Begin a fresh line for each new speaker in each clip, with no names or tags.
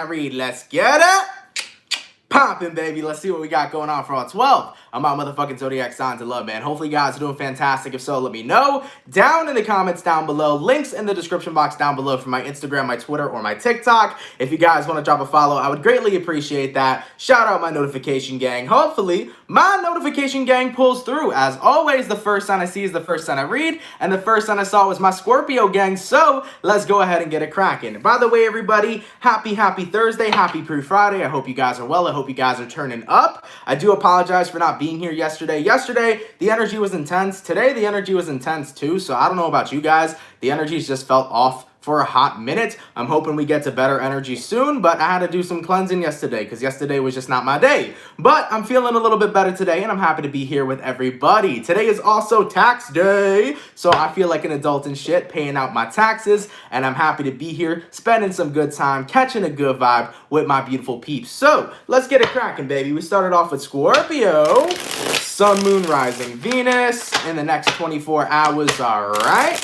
read. Let's get it poppin', baby. Let's see what we got going on for all 12. I'm my motherfucking zodiac signs in love, man. Hopefully you guys are doing fantastic. If so, let me know down in the comments down below. Links in the description box down below for my Instagram, my Twitter, or my TikTok. If you guys want to drop a follow, I would greatly appreciate that. Shout out my notification gang. Hopefully my notification gang pulls through. As always, the first sign I see is the first sign I read, and the first sign I saw was my Scorpio gang. So let's go ahead and get it cracking. By the way, everybody, happy Thursday, happy pre-Friday. I hope you guys are well. I hope you guys are turning up. I do apologize for not being here yesterday. Yesterday, the energy was intense. Today, the energy was intense too. So I don't know about you guys. The energies just felt off for a hot minute. I'm hoping we get to better energy soon, but I had to do some cleansing yesterday because yesterday was just not my day. But I'm feeling a little bit better today, and I'm happy to be here with everybody. Today is also tax day, so I feel like an adult and shit, paying out my taxes, and I'm happy to be here, spending some good time, catching a good vibe with my beautiful peeps. So let's get it cracking, baby. We started off with Scorpio, Sun, Moon, Rising, Venus in the next 24 hours, all right?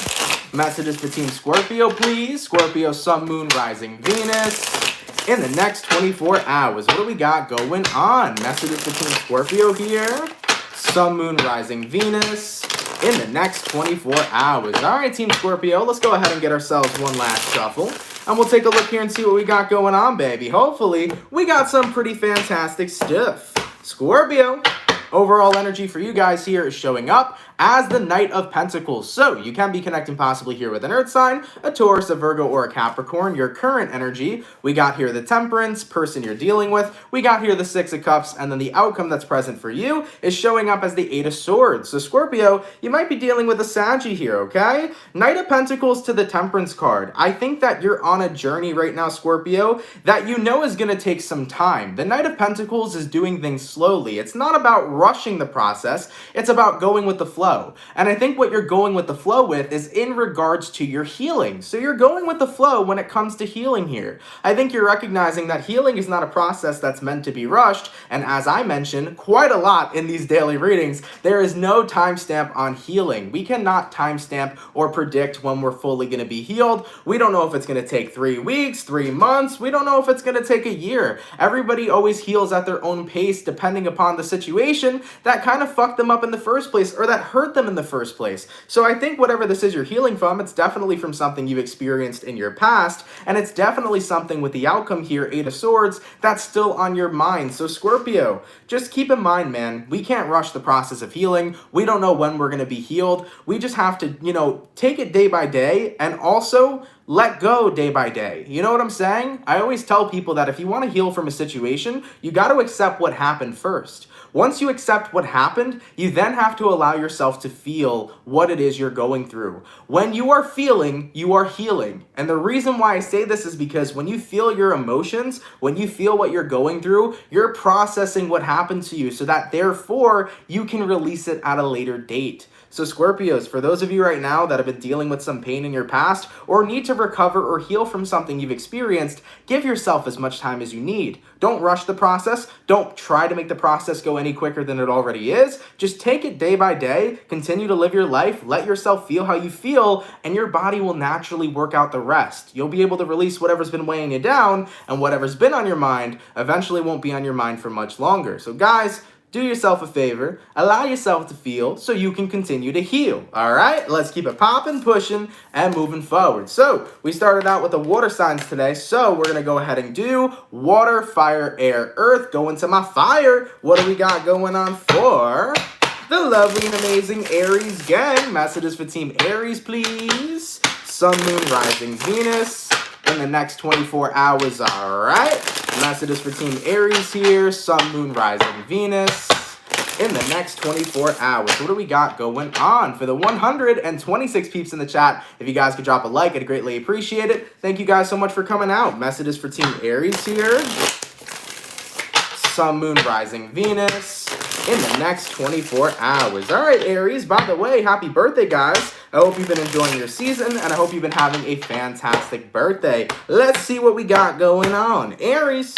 Messages for Team Scorpio, please. Scorpio, Sun, Moon, Rising, Venus in the next 24 hours. What do we got going on? Messages for Team Scorpio here. Sun, Moon, Rising, Venus in the next 24 hours. All right, Team Scorpio, let's go ahead and get ourselves one last shuffle. And we'll take a look here and see what we got going on, baby. Hopefully, we got some pretty fantastic stuff. Scorpio, overall energy for you guys here is showing up as the Knight of Pentacles. So you can be connecting possibly here with an Earth sign, a Taurus, a Virgo, or a Capricorn. Your current energy, we got here the Temperance, person you're dealing with. We got here the Six of Cups, and then the outcome that's present for you is showing up as the Eight of Swords. So Scorpio, you might be dealing with a Saggy here, okay? Knight of Pentacles to the Temperance card. I think that you're on a journey right now, Scorpio, that you know is going to take some time. The Knight of Pentacles is doing things slowly. It's not about rushing the process. It's about going with the flow. And I think what you're going with the flow with is in regards to your healing. So you're going with the flow when it comes to healing here. I think you're recognizing that healing is not a process that's meant to be rushed. And as I mentioned quite a lot in these daily readings, there is no timestamp on healing. We cannot timestamp or predict when we're fully going to be healed. We don't know if it's going to take 3 weeks, 3 months. We don't know if it's going to take a year. Everybody always heals at their own pace depending upon the situation that kind of fucked them up in the first place or that hurt them in the first place. So I think whatever this is you're healing from, it's definitely from something you've experienced in your past, and it's definitely something with the outcome here, Eight of Swords, that's still on your mind. So Scorpio, just keep in mind, man, we can't rush the process of healing. We don't know when we're going to be healed. We just have to, take it day by day, and also let go day by day. You know what I'm saying? I always tell people that if you want to heal from a situation, you got to accept what happened first. Once you accept what happened, you then have to allow yourself to feel what it is you're going through. When you are feeling, you are healing. And the reason why I say this is because when you feel your emotions, when you feel what you're going through, you're processing what happened to you so that therefore you can release it at a later date. So Scorpios, for those of you right now that have been dealing with some pain in your past or need to recover or heal from something you've experienced, give yourself as much time as you need. Don't rush the process. Don't try to make the process go any quicker than it already is. Just take it day by day, continue to live your life, let yourself feel how you feel, and your body will naturally work out the rest. You'll be able to release whatever's been weighing you down, and whatever's been on your mind eventually won't be on your mind for much longer. So guys, do yourself a favor, allow yourself to feel so you can continue to heal. All right, let's keep it popping, pushing, and moving forward. So we started out with the water signs today, so we're going to go ahead and do water, fire, air, earth. Go into my fire. What do we got going on for the lovely and amazing Aries gang? Messages for Team Aries, please. Sun, Moon, Rising, Venus in the next 24 hours, all right? Messages for Team Aries here. Sun, Moon, Rising, Venus in the next 24 hours. What do we got going on for the 126 peeps in the chat? If you guys could drop a like, I'd greatly appreciate it. Thank you guys so much for coming out. Messages for Team Aries here. Sun, Moon, Rising, Venus in the next 24 hours. All right, Aries, by the way, happy birthday, guys. I hope you've been enjoying your season, and I hope you've been having a fantastic birthday. Let's see what we got going on. Aries,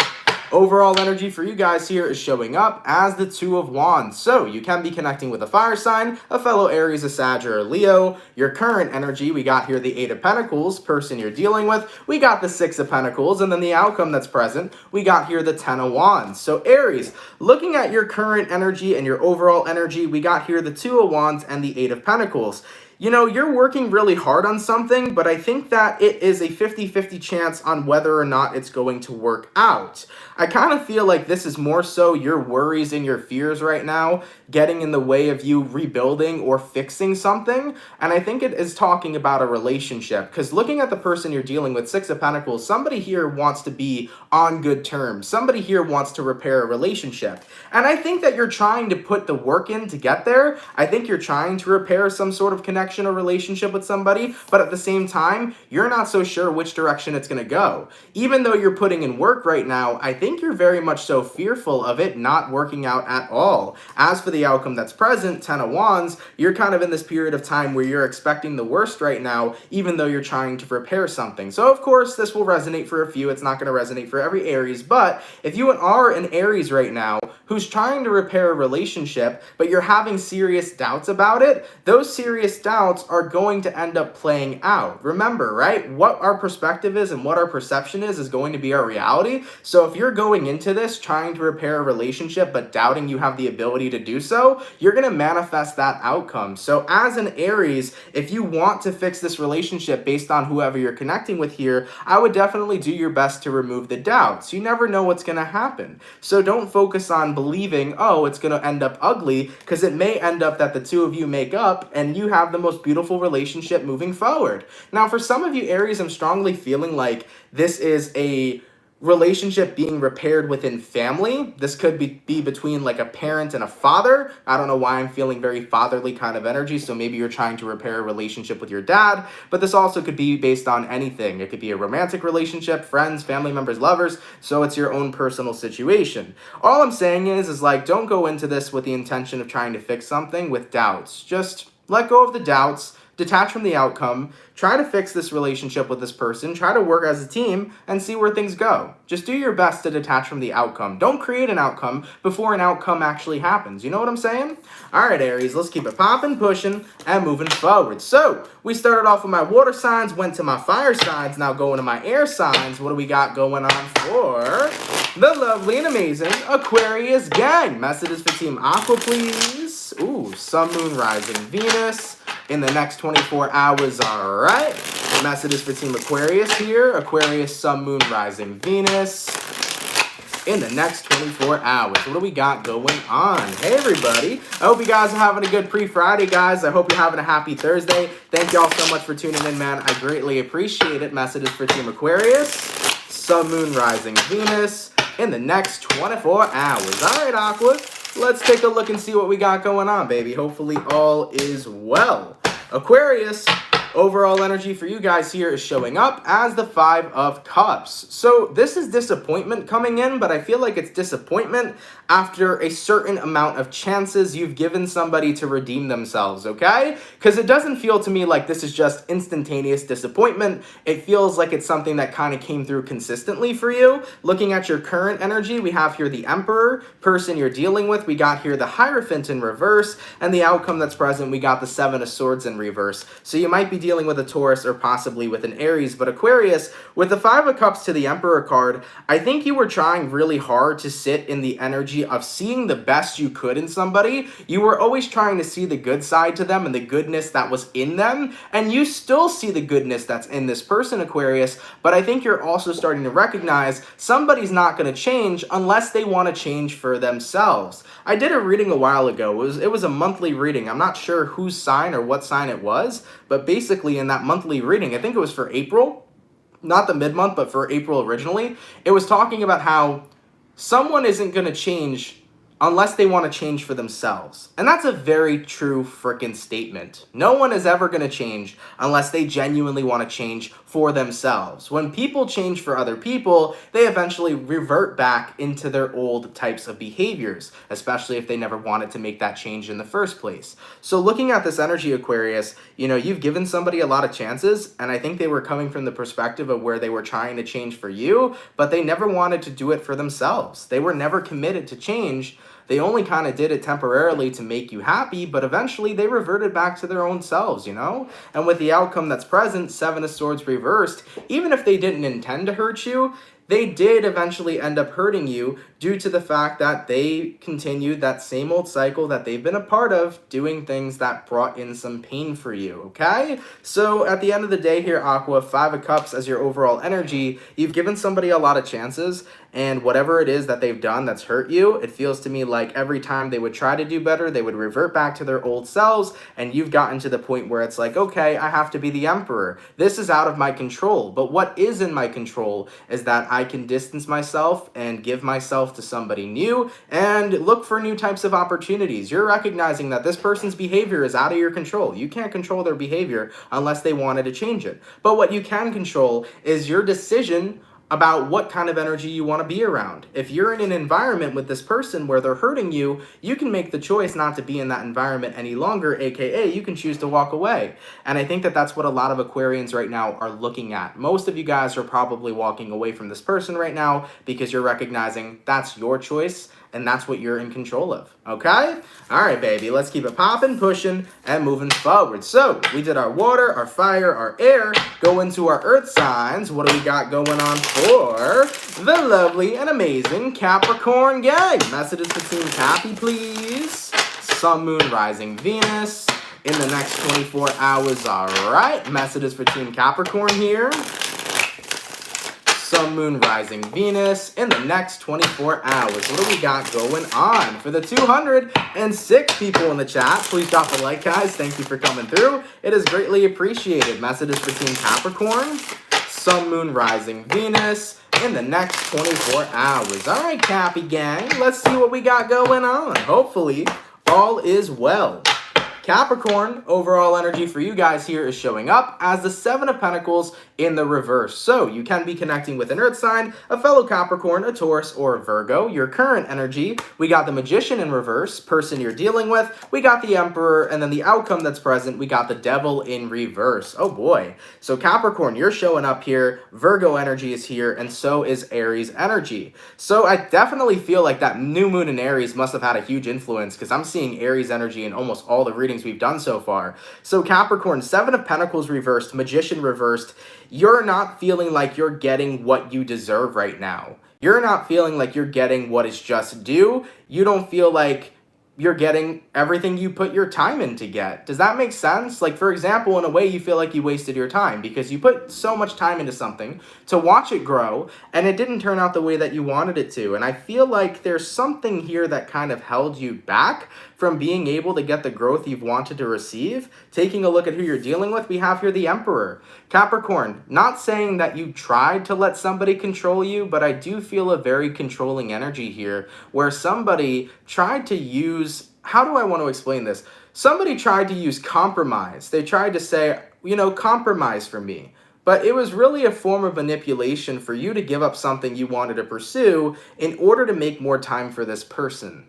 Overall energy for you guys here is showing up as the Two of Wands. So you can be connecting with a fire sign, a fellow Aries, a Sag, or a Leo. Your current energy, we got here the Eight of Pentacles, person you're dealing with. We got the Six of Pentacles, and then the outcome that's present, we got here the Ten of Wands. So Aries, looking at your current energy and your overall energy, we got here the Two of Wands and the Eight of Pentacles. You know, you're working really hard on something, but I think that it is a 50-50 chance on whether or not it's going to work out. I kind of feel like this is more so your worries and your fears right now getting in the way of you rebuilding or fixing something. And I think it is talking about a relationship, because looking at the person you're dealing with, Six of Pentacles, somebody here wants to be on good terms. Somebody here wants to repair a relationship. And I think that you're trying to put the work in to get there. I think you're trying to repair some sort of connection or relationship with somebody, but at the same time, you're not so sure which direction it's going to go. Even though you're putting in work right now, I think you're very much so fearful of it not working out at all. As for the outcome that's present, Ten of Wands, you're kind of in this period of time where you're expecting the worst right now, even though you're trying to repair something. So of course, this will resonate for a few. It's not going to resonate for every Aries, but if you are an Aries right now who's trying to repair a relationship, but you're having serious doubts about it, those serious doubts are going to end up playing out. Remember, right? What our perspective is and what our perception is going to be our reality. So if you're going into this trying to repair a relationship, but doubting you have the ability to do so, you're going to manifest that outcome. So as an Aries, if you want to fix this relationship based on whoever you're connecting with here, I would definitely do your best to remove the doubts. You never know what's going to happen. So don't focus on believing, oh, it's going to end up ugly, because it may end up that the two of you make up and you have the most beautiful relationship moving forward. Now, for some of you Aries, I'm strongly feeling like this is a relationship being repaired within family. This could be between like a parent and a father. I don't know why I'm feeling very fatherly kind of energy, so maybe you're trying to repair a relationship with your dad, but this also could be based on anything. It could be a romantic relationship, friends, family members, lovers, so it's your own personal situation. All I'm saying is like, don't go into this with the intention of trying to fix something with doubts. Just let go of the doubts, detach from the outcome, try to fix this relationship with this person, try to work as a team, and see where things go. Just do your best to detach from the outcome. Don't create an outcome before an outcome actually happens. You know what I'm saying? All right, Aries, let's keep it popping, pushing, and moving forward. So we started off with my water signs, went to my fire signs, now going to my air signs. What do we got going on for the lovely and amazing Aquarius gang? Messages for Team Aqua, please. Ooh, Sun, Moon, Rising, Venus in the next 24 hours, all right. Messages for Team Aquarius here. Aquarius, Sun, Moon, Rising, Venus in the next 24 hours. What do we got going on? Hey, everybody. I hope you guys are having a good pre-Friday, guys. I hope you're having a happy Thursday. Thank y'all so much for tuning in, man. I greatly appreciate it. Messages for Team Aquarius, Sun, Moon, Rising, Venus in the next 24 hours. All right, Aqua. Let's take a look and see what we got going on, baby. Hopefully all is well. Aquarius, overall energy for you guys here is showing up as the Five of Cups. So this is disappointment coming in, but I feel like it's disappointment after a certain amount of chances you've given somebody to redeem themselves, okay? Because it doesn't feel to me like this is just instantaneous disappointment. It feels like it's something that kind of came through consistently for you. Looking at your current energy, we have here the Emperor, person you're dealing with. We got here the Hierophant in reverse, and the outcome that's present, we got the Seven of Swords in reverse. So you might be dealing with a Taurus or possibly with an Aries, but Aquarius, with the Five of Cups to the Emperor card, I think you were trying really hard to sit in the energy of seeing the best you could in somebody. You were always trying to see the good side to them and the goodness that was in them, and you still see the goodness that's in this person, Aquarius, but I think you're also starting to recognize somebody's not going to change unless they want to change for themselves. I did a reading a while ago. It was a monthly reading. I'm not sure whose sign or what sign it was, but basically in that monthly reading, I think it was for April, not the mid-month, but for April originally, it was talking about how someone isn't going to change unless they want to change for themselves. And that's a very true freaking statement. No one is ever going to change unless they genuinely want to change for themselves. When people change for other people, they eventually revert back into their old types of behaviors, especially if they never wanted to make that change in the first place. So looking at this energy, Aquarius, you know, you've given somebody a lot of chances, and I think they were coming from the perspective of where they were trying to change for you, but they never wanted to do it for themselves. They were never committed to change. They only kind of did it temporarily to make you happy, but eventually they reverted back to their own selves, you know? And with the outcome that's present, Seven of Swords reversed, even if they didn't intend to hurt you, they did eventually end up hurting you due to the fact that they continued that same old cycle that they've been a part of, doing things that brought in some pain for you, okay? So at the end of the day here, Aqua, Five of Cups as your overall energy, you've given somebody a lot of chances, and whatever it is that they've done that's hurt you, it feels to me like every time they would try to do better, they would revert back to their old selves, and you've gotten to the point where it's like, okay, I have to be the emperor. This is out of my control, but what is in my control is that I can distance myself and give myself to somebody new and look for new types of opportunities. You're recognizing that this person's behavior is out of your control. You can't control their behavior unless they wanted to change it. But what you can control is your decision about what kind of energy you want to be around. If you're in an environment with this person where they're hurting you, you can make the choice not to be in that environment any longer, aka you can choose to walk away. And I think that that's what a lot of Aquarians right now are looking at. Most of you guys are probably walking away from this person right now because you're recognizing that's your choice and that's what you're in control of, okay? All right, baby, let's keep it popping, pushing, and moving forward. So we did our water, our fire, our air, go into our earth signs. What do we got going on for the lovely and amazing Capricorn gang? Messages for Team Cappy, please. Sun, Moon, Rising, Venus in the next 24 hours, all right? Messages for Team Capricorn here. Sun, Moon, Rising, Venus in the next 24 hours. What do we got going on? For the 206 people in the chat, please drop a like, guys. Thank you for coming through. It is greatly appreciated. Messages for Team Capricorn. Sun, Moon, Rising, Venus in the next 24 hours. All right, Cappy gang, let's see what we got going on. Hopefully, all is well. Capricorn, overall energy for you guys here is showing up as the Seven of Pentacles in the reverse. So you can be connecting with an earth sign, a fellow Capricorn, a Taurus, or a Virgo. Your current energy, we got the Magician in reverse, person you're dealing with. We got the Emperor, and then the outcome that's present, we got the Devil in reverse. Oh boy. So Capricorn, you're showing up here. Virgo energy is here, and so is Aries energy. So I definitely feel like that new moon in Aries must have had a huge influence because I'm seeing Aries energy in almost all the readings we've done so far. So Capricorn, Seven of Pentacles reversed, Magician reversed. You're not feeling like you're getting what you deserve right now. You're not feeling like you're getting what is just due. You don't feel like you're getting everything you put your time in to get. Does that make sense? Like, for example, in a way you feel like you wasted your time because you put so much time into something to watch it grow and it didn't turn out the way that you wanted it to. And I feel like there's something here that kind of held you back from being able to get the growth you've wanted to receive. Taking a look at who you're dealing with, we have here the Emperor. Capricorn, not saying that you tried to let somebody control you, but I do feel a very controlling energy here where somebody tried to use, how do I want to explain this? Somebody tried to use compromise. They tried to say, you know, compromise for me. But it was really a form of manipulation for you to give up something you wanted to pursue in order to make more time for this person.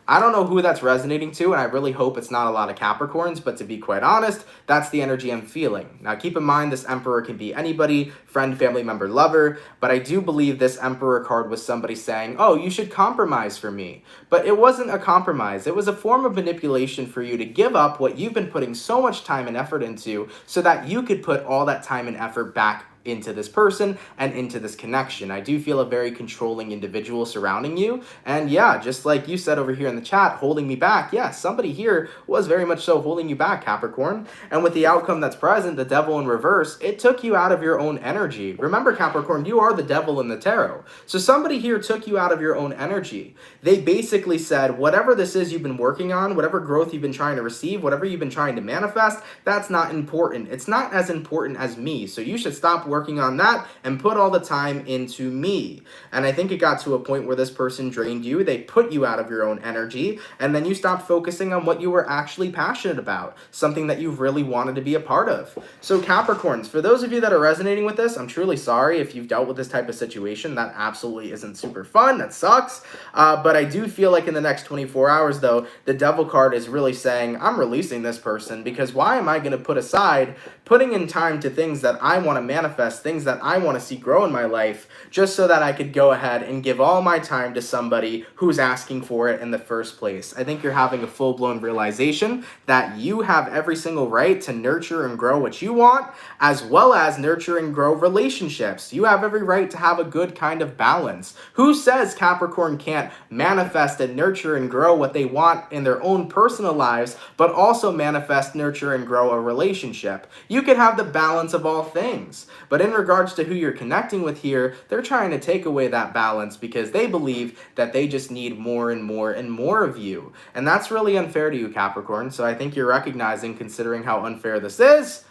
I don't know who that's resonating to, and I really hope it's not a lot of Capricorns, but to be quite honest, that's the energy I'm feeling. Now, keep in mind, this Emperor can be anybody, friend, family member, lover, but I do believe this Emperor card was somebody saying, oh, you should compromise for me. But it wasn't a compromise. It was a form of manipulation for you to give up what you've been putting so much time and effort into so that you could put all that time and effort back into this person and into this connection. I do feel a very controlling individual surrounding you. And yeah, just like you said over here in the chat, holding me back. Yeah, somebody here was very much so holding you back, Capricorn. And with the outcome that's present, the Devil in reverse, it took you out of your own energy. Remember, Capricorn, you are the devil in the tarot. So somebody here took you out of your own energy. They basically said, whatever this is you've been working on, whatever growth you've been trying to receive, whatever you've been trying to manifest, that's not important. It's not as important as me. So you should stop working on that and put all the time into me. And I think it got to a point where this person drained you. They put you out of your own energy, and then you stopped focusing on what you were actually passionate about, something that you really wanted to be a part of. So Capricorns, for those of you that are resonating with this, I'm truly sorry if you've dealt with this type of situation. That absolutely isn't super fun. That sucks. But I do feel like in the next 24 hours, though, the Devil card is really saying, I'm releasing this person, because why am I going to put aside putting in time to things that I want to manifest, things that I want to see grow in my life, just so that I could go ahead and give all my time to somebody who's asking for it in the first place. I think you're having a full-blown realization that you have every single right to nurture and grow what you want, as well as nurture and grow relationships. You have every right to have a good kind of balance. Who says Capricorn can't manifest and nurture and grow what they want in their own personal lives, but also manifest, nurture, and grow a relationship? You can have the balance of all things. But in regards to who you're connecting with here, they're trying to take away that balance because they believe that they just need more and more and more of you. And that's really unfair to you, Capricorn. So I think you're recognizing, considering how unfair this is,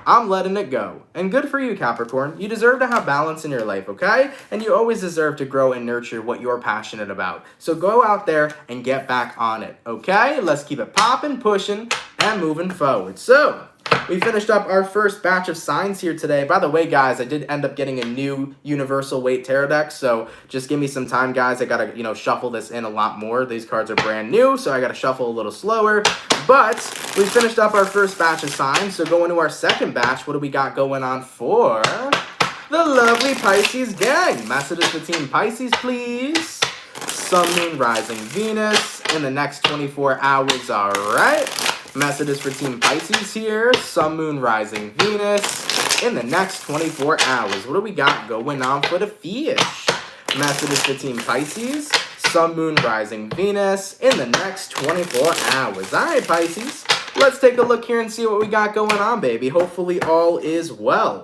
I'm letting it go. And good for you, Capricorn. You deserve to have balance in your life, okay? And you always deserve to grow and nurture what you're passionate about. So go out there and get back on it, okay? Let's keep it popping, pushing, and moving forward. So we finished up our first batch of signs here today. By the way, guys, I did end up getting a new universal weight tarot deck, so just give me some time, guys. I gotta, shuffle this in a lot more. These cards are brand new, so I gotta shuffle a little slower. But we finished up our first batch of signs, so going to our second batch, what do we got going on for the lovely Pisces gang? Messages for Team Pisces, please. Sun, Moon, Rising, Venus in the next 24 hours, all right? Messages for Team Pisces here. Sun, Moon, Rising, Venus in the next 24 hours. What do we got going on for the fish? Messages for Team Pisces. Sun, Moon, Rising, Venus in the next 24 hours. All right, Pisces. Let's take a look here and see what we got going on, baby. Hopefully all is well.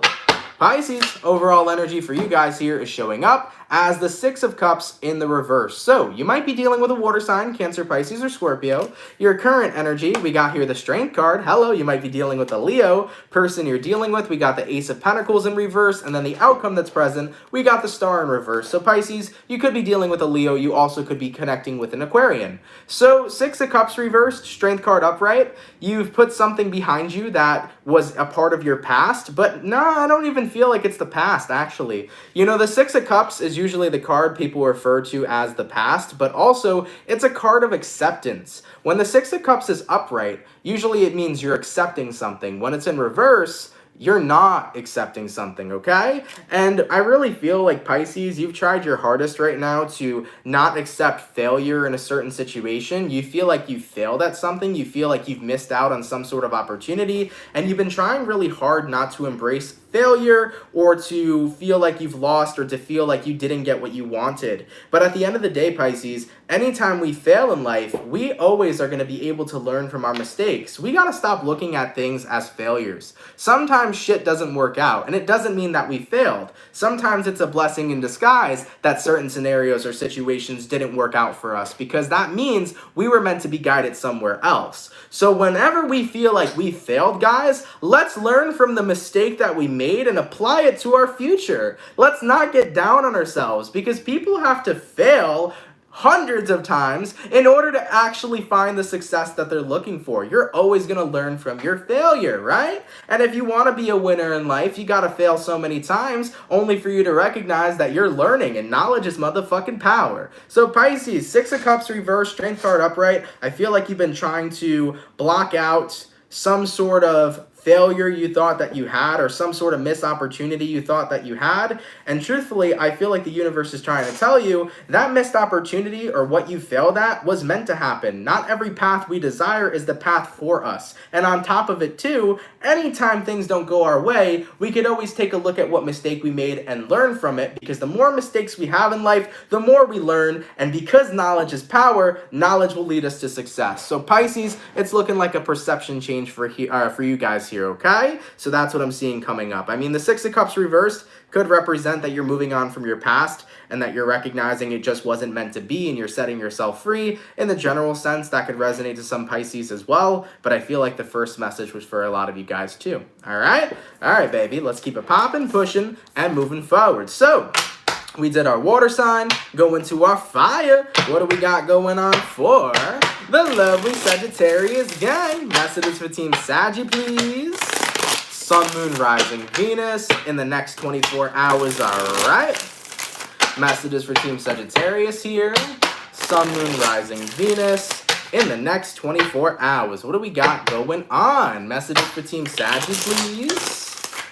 Pisces, overall energy for you guys here is showing up as the Six of Cups in the reverse. So you might be dealing with a water sign, Cancer, Pisces, or Scorpio. Your current energy, we got here the Strength card. Hello, you might be dealing with a Leo person you're dealing with. We got the Ace of Pentacles in reverse, and then the outcome that's present, we got the Star in reverse. So Pisces, you could be dealing with a Leo. You also could be connecting with an Aquarian. So Six of Cups reversed, Strength card upright. You've put something behind you that was a part of your past, but no, I don't even feel like it's the past, actually. The Six of Cups is usually the card people refer to as the past, but also it's a card of acceptance. When the Six of Cups is upright, usually it means you're accepting something. When it's in reverse, you're not accepting something, okay? And I really feel like, Pisces, you've tried your hardest right now to not accept failure in a certain situation. You feel like you failed at something. You feel like you've missed out on some sort of opportunity. And you've been trying really hard not to embrace failure or to feel like you've lost or to feel like you didn't get what you wanted. But at the end of the day, Pisces, anytime we fail in life, we always are going to be able to learn from our mistakes. We got to stop looking at things as failures. Sometimes shit doesn't work out, and it doesn't mean that we failed. Sometimes it's a blessing in disguise that certain scenarios or situations didn't work out for us, because that means we were meant to be guided somewhere else. So whenever we feel like we failed, guys, let's learn from the mistake that we made and apply it to our future. Let's not get down on ourselves, because people have to fail hundreds of times in order to actually find the success that they're looking for. You're always going to learn from your failure, right? And if you want to be a winner in life, you got to fail so many times only for you to recognize that you're learning, and knowledge is motherfucking power. So Pisces, Six of Cups reverse, Strength card upright. I feel like you've been trying to block out some sort of failure you thought that you had, or some sort of missed opportunity you thought that you had. And truthfully, I feel like the universe is trying to tell you that missed opportunity or what you failed at was meant to happen. Not every path we desire is the path for us. And on top of it too, anytime things don't go our way, we could always take a look at what mistake we made and learn from it, because the more mistakes we have in life, the more we learn. And because knowledge is power, knowledge will lead us to success. So Pisces, it's looking like a perception change for you guys here, okay? So that's what I'm seeing coming up. I mean, the Six of Cups reversed could represent that you're moving on from your past and that you're recognizing it just wasn't meant to be and you're setting yourself free. In the general sense, that could resonate to some Pisces as well, but I feel like the first message was for a lot of you guys too. All right? All right, baby. Let's keep it popping, pushing, and moving forward. So we did our water sign, go into our fire. What do we got going on for the lovely Sagittarius gang? Messages for Team Saggy, please. Sun, Moon, Rising, Venus in the next 24 hours, all right? Messages for Team Sagittarius here. Sun, Moon, Rising, Venus in the next 24 hours. What do we got going on? Messages for Team Saggy, please.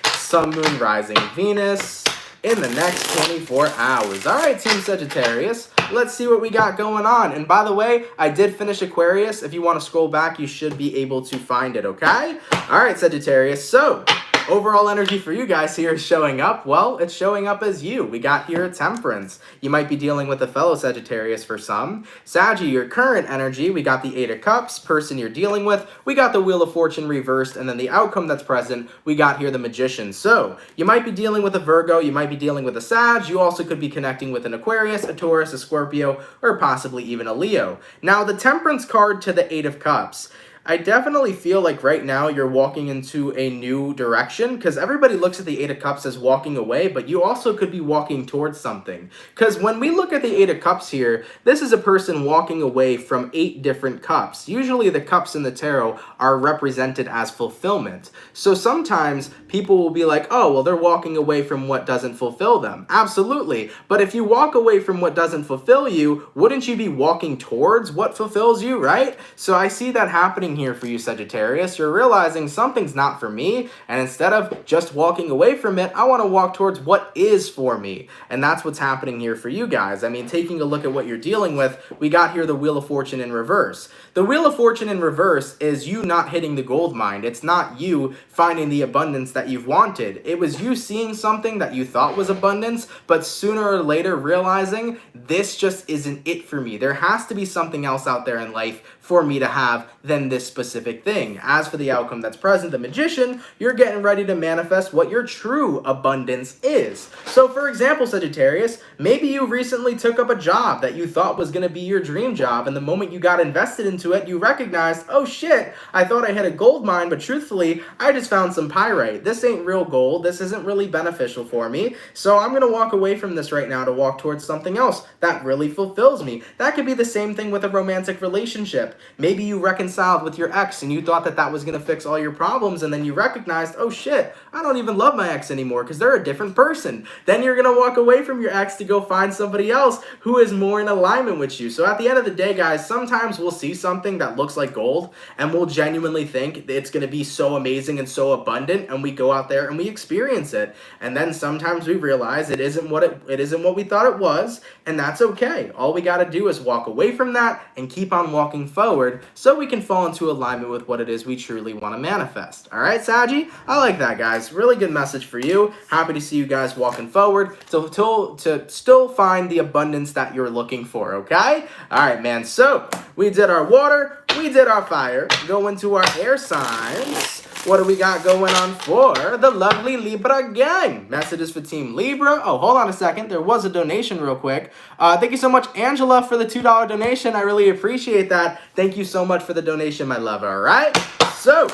Sun, Moon, Rising, Venus in the next 24 hours. All right, Team Sagittarius, let's see what we got going on. And by the way, I did finish Aquarius. If you want to scroll back, you should be able to find it, okay? All right, Sagittarius, so overall energy for you guys here is showing up. Well, it's showing up as you. We got here a Temperance. You might be dealing with a fellow Sagittarius for some. Saggy, your current energy, we got the Eight of Cups, person you're dealing with. We got the Wheel of Fortune reversed, and then the outcome that's present, we got here the Magician. So you might be dealing with a Virgo, you might be dealing with a Sag. You also could be connecting with an Aquarius, a Taurus, a Scorpio, or possibly even a Leo. Now, the Temperance card to the Eight of Cups, I definitely feel like right now you're walking into a new direction because everybody looks at the Eight of Cups as walking away, but you also could be walking towards something. Because when we look at the Eight of Cups here, this is a person walking away from 8 different cups. Usually the cups in the tarot are represented as fulfillment. So sometimes people will be like, oh, well, they're walking away from what doesn't fulfill them. Absolutely. But if you walk away from what doesn't fulfill you, wouldn't you be walking towards what fulfills you, right? So I see that happening here for you, Sagittarius. You're realizing something's not for me, and instead of just walking away from it, I want to walk towards what is for me. And that's what's happening here for you guys. I mean, taking a look at what you're dealing with, we got here the Wheel of Fortune in reverse. The Wheel of Fortune in reverse is you not hitting the gold mine. It's not you finding the abundance that you've wanted. It was you seeing something that you thought was abundance, but sooner or later realizing this just isn't it for me. There has to be something else out there in life for me to have than this specific thing. As for the outcome that's present, the Magician, you're getting ready to manifest what your true abundance is. So for example, Sagittarius, maybe you recently took up a job that you thought was going to be your dream job, and the moment you got invested into it, you recognized, oh shit, I thought I had a gold mine, but truthfully, I just found some pyrite. This ain't real gold. This isn't really beneficial for me. So I'm going to walk away from this right now to walk towards something else that really fulfills me. That could be the same thing with a romantic relationship. Maybe you reconciled with your ex and you thought that that was going to fix all your problems, and then you recognized, oh shit, I don't even love my ex anymore because they're a different person. Then you're going to walk away from your ex to go find somebody else who is more in alignment with you. So at the end of the day, guys, sometimes we'll see something that looks like gold and we'll genuinely think it's going to be so amazing and so abundant, and we go out there and we experience it. And then sometimes we realize it isn't what we thought it was, and that's okay. All we got to do is walk away from that and keep on walking forward so we can fall into alignment with what it is we truly want to manifest. All right, Saggy? I like that, guys. Really good message for you. Happy to see you guys walking forward to still find the abundance that you're looking for, okay? All right, man. So we did our water, we did our fire. Go into our air signs. What do we got going on for the lovely Libra gang? Messages for Team Libra. Oh, hold on a second. There was a donation real quick. Thank you so much, Angela, for the $2 donation. I really appreciate that. Thank you so much for the donation, my love. All right. So,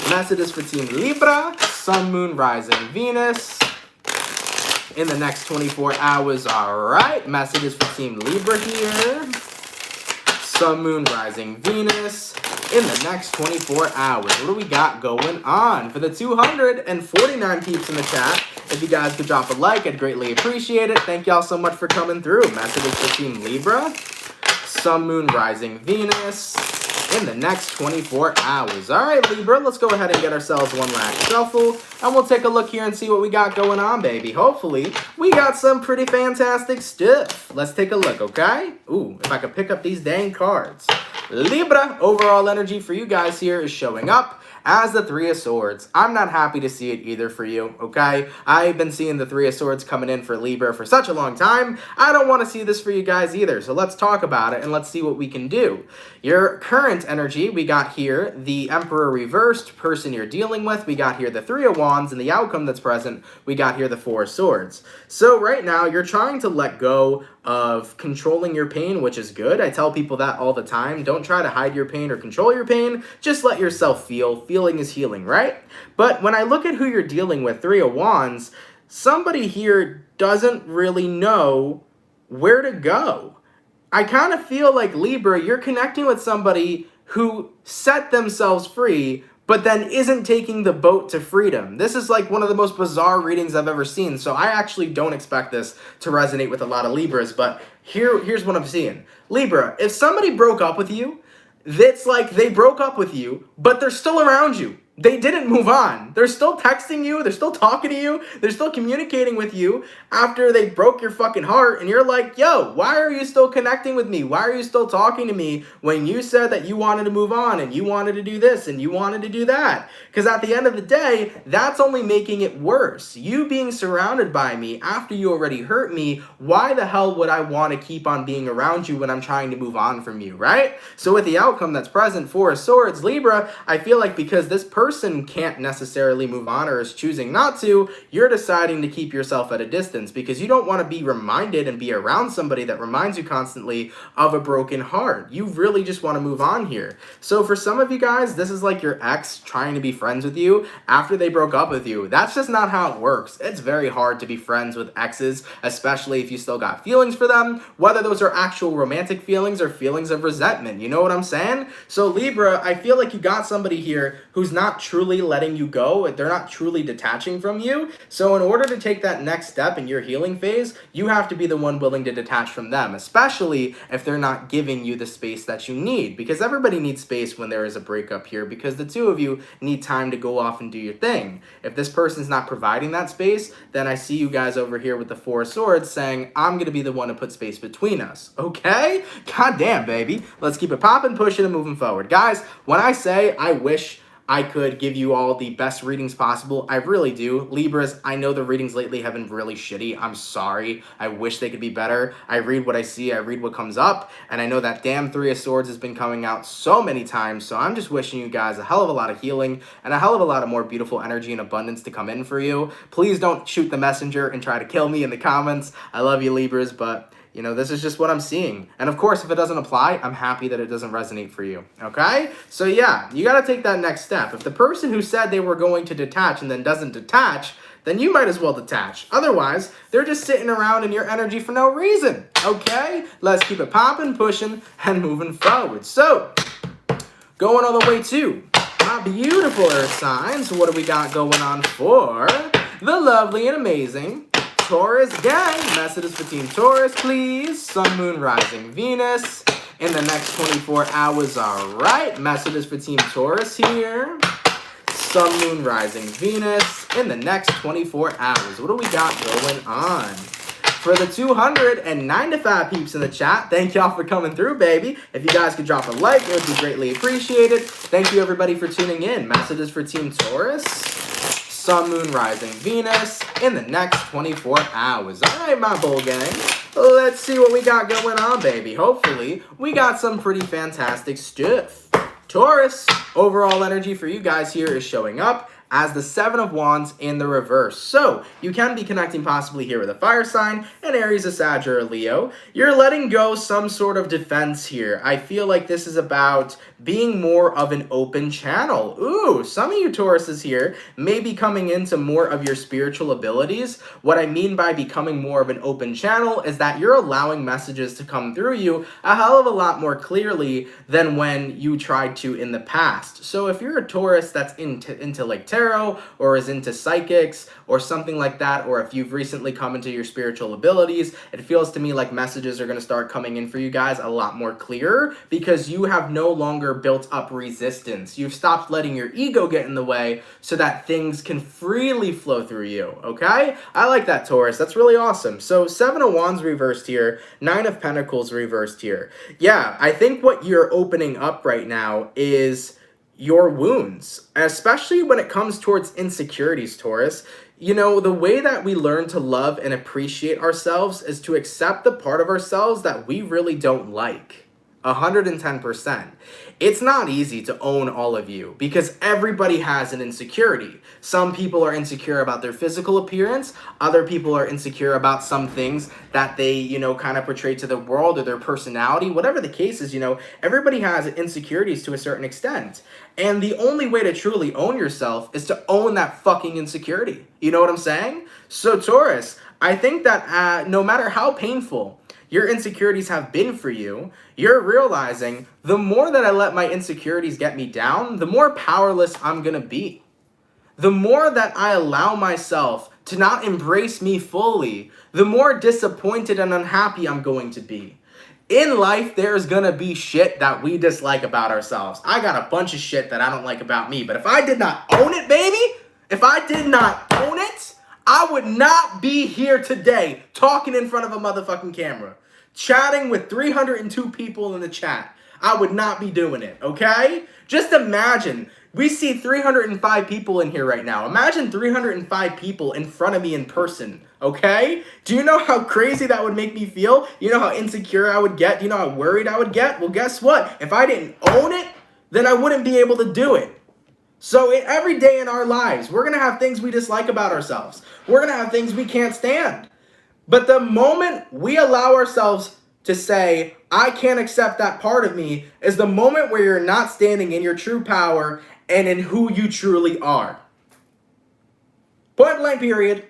messages for Team Libra. Sun, Moon, Rising, Venus in the next 24 hours. All right. Messages for Team Libra here. Sun, Moon, Rising, Venus in the next 24 hours. What do we got going on? For the 249 peeps in the chat, if you guys could drop a like, I'd greatly appreciate it. Thank y'all so much for coming through. Messages for Team Libra. Sun, Moon, Rising, Venus in the next 24 hours. All right, Libra, let's go ahead and get ourselves one last shuffle, and we'll take a look here and see what we got going on, baby. Hopefully, we got some pretty fantastic stuff. Let's take a look, okay? Ooh, if I could pick up these dang cards. Libra, overall energy for you guys here is showing up as the Three of Swords. I'm not happy to see it either for you, okay? I've been seeing the Three of Swords coming in for Libra for such a long time. I don't want to see this for you guys either, so let's talk about it and let's see what we can do. Your current energy, we got here the Emperor reversed, person you're dealing with. We got here the Three of Wands, and the outcome that's present, we got here the Four of Swords. So right now, you're trying to let go of controlling your pain, which is good. I tell people that all the time. Don't try to hide your pain or control your pain. Just let yourself feel. Feeling is healing, right? But when I look at who you're dealing with, Three of Wands, somebody here doesn't really know where to go. I kind of feel like, Libra, you're connecting with somebody who set themselves free, but then isn't taking the boat to freedom. This is like one of the most bizarre readings I've ever seen, so I actually don't expect this to resonate with a lot of Libras, but here's what I'm seeing. Libra, if somebody broke up with you, it's like they broke up with you, but they're still around you. They didn't move on. They're still texting you. They're still talking to you. They're still communicating with you after they broke your fucking heart. And you're like, yo, why are you still connecting with me? Why are you still talking to me when you said that you wanted to move on and you wanted to do this and you wanted to do that? Because at the end of the day, that's only making it worse. You being surrounded by me after you already hurt me, why the hell would I want to keep on being around you when I'm trying to move on from you, right? So with the outcome that's present, Four of Swords, Libra, I feel like because this person can't necessarily move on or is choosing not to, you're deciding to keep yourself at a distance because you don't want to be reminded and be around somebody that reminds you constantly of a broken heart. You really just want to move on here. So for some of you guys, this is like your ex trying to be friends with you after they broke up with you. That's just not how it works. It's very hard to be friends with exes, especially if you still got feelings for them, whether those are actual romantic feelings or feelings of resentment. You know what I'm saying? So Libra, I feel like you got somebody here who's not truly letting you go. They're not truly detaching from you. So in order to take that next step in your healing phase, you have to be the one willing to detach from them, especially if they're not giving you the space that you need, because everybody needs space when there is a breakup here, because the two of you need time to go off and do your thing. If this person's not providing that space, then I see you guys over here with the Four of Swords saying, I'm going to be the one to put space between us. Okay? God damn, baby. Let's keep it popping, pushing, and moving forward. Guys, when I say I wish I could give you all the best readings possible, I really do. Libras, I know the readings lately have been really shitty. I'm sorry. I wish they could be better. I read what I see. I read what comes up. And I know that damn Three of Swords has been coming out so many times. So I'm just wishing you guys a hell of a lot of healing and a hell of a lot of more beautiful energy and abundance to come in for you. Please don't shoot the messenger and try to kill me in the comments. I love you, Libras, but you know, this is just what I'm seeing. And of course, if it doesn't apply, I'm happy that it doesn't resonate for you, okay? So yeah, you gotta take that next step. If the person who said they were going to detach and then doesn't detach, then you might as well detach. Otherwise, they're just sitting around in your energy for no reason, okay? Let's keep it popping, pushing, and moving forward. So, going all the way to my beautiful Earth signs. What do we got going on for the lovely and amazing Taurus gang? Messages for Team Taurus, please. Sun, Moon, Rising, Venus in the next 24 hours. All right. Messages for Team Taurus here. Sun, Moon, Rising, Venus in the next 24 hours. What do we got going on? For the 295 peeps in the chat, thank y'all for coming through, baby. If you guys could drop a like, it would be greatly appreciated. Thank you, everybody, for tuning in. Messages for Team Taurus. Sun, Moon, Rising, Venus in the next 24 hours. All right, my bull gang. Let's see what we got going on, baby. Hopefully, we got some pretty fantastic stuff. Taurus, overall energy for you guys here is showing up as the Seven of Wands in the reverse. So, you can be connecting possibly here with a fire sign, an Aries, a Sag, or a Leo. You're letting go some sort of defense here. I feel like this is about being more of an open channel. Ooh, some of you Tauruses here may be coming into more of your spiritual abilities. What I mean by becoming more of an open channel is that you're allowing messages to come through you a hell of a lot more clearly than when you tried to in the past. So if you're a Taurus that's into like tarot or is into psychics or something like that, or if you've recently come into your spiritual abilities, it feels to me like messages are going to start coming in for you guys a lot more clear because you have no longer built up resistance. You've stopped letting your ego get in the way so that things can freely flow through you, okay? I like that, Taurus. That's really awesome. So 7 of Wands reversed here, 9 of Pentacles reversed here. Yeah, I think what you're opening up right now is your wounds, especially when it comes towards insecurities, Taurus. You know, the way that we learn to love and appreciate ourselves is to accept the part of ourselves that we really don't like. 110%. It's not easy to own all of you because everybody has an insecurity. Some people are insecure about their physical appearance. Other people are insecure about some things that they, you know, kind of portray to the world or their personality. Whatever the case is, you know, everybody has insecurities to a certain extent. And the only way to truly own yourself is to own that fucking insecurity. You know what I'm saying? So Taurus, I think that no matter how painful your insecurities have been for you, you're realizing the more that I let my insecurities get me down, the more powerless I'm gonna be. The more that I allow myself to not embrace me fully, the more disappointed and unhappy I'm going to be. In life, there's gonna be shit that we dislike about ourselves. I got a bunch of shit that I don't like about me, but if I did not own it, baby, if I did not own it, I would not be here today talking in front of a motherfucking camera, chatting with 302 people in the chat. I would not be doing it, okay? Just imagine, we see 305 people in here right now. Imagine 305 people in front of me in person, okay? Do you know how crazy that would make me feel? You know how insecure I would get? Do you know how worried I would get? Well, guess what? If I didn't own it, then I wouldn't be able to do it. So every day in our lives, we're going to have things we dislike about ourselves. We're going to have things we can't stand. But the moment we allow ourselves to say, I can't accept that part of me, is the moment where you're not standing in your true power and in who you truly are. Point blank, period.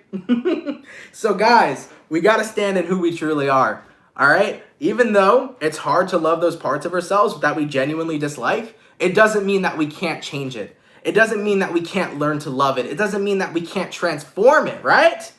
So guys, we got to stand in who we truly are. All right? Even though it's hard to love those parts of ourselves that we genuinely dislike, it doesn't mean that we can't change it. It doesn't mean that we can't learn to love it. It doesn't mean that we can't transform it, right?